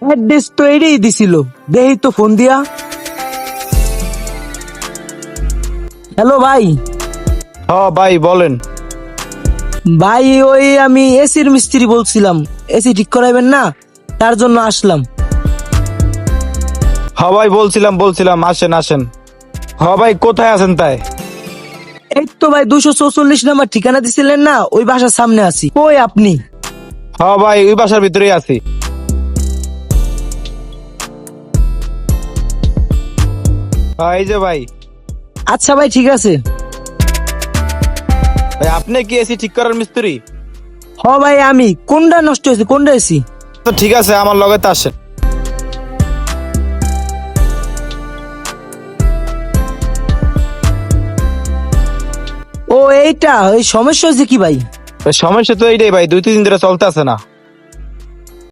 Address তো এটাই দিছিল, দেহি তো ফোন দিয়া। হ্যালো ভাই। হ্যাঁ ভাই বলেন। ভাই ওই আমি এসির মিস্ত্রি বলছিলাম, এসি ঠিক করাইবেন না, তার জন্য আসলাম। হ্যাঁ ভাই বলছিলাম আসেন আসেন। হ্যাঁ ভাই কোথায় আছেন তাই? এই তো ভাই 244 নাম্বার ঠিকানা দিছিলেন না, ওই বাসার সামনে আছি। ওই আপনি? হ্যাঁ ভাই ওই বাসার ভিতরেই আছি। হ্যাঁ এই যে ভাই। আচ্ছা ভাই ঠিক আছে। ভাই আপনি কি এসি ঠিক করার মিস্ত্রি? হ ভাই আমি। কোনটা নষ্ট হয়েছে, কোনটা এসি? তো ঠিক আছে আমার লগে তো আসেন। ও এইটা, এই সমস্যা হয়েছে কি ভাই? ভাই, সমস্যা তো এইটাই ভাই, 2-3 দিন ধরে চলতে আছে না।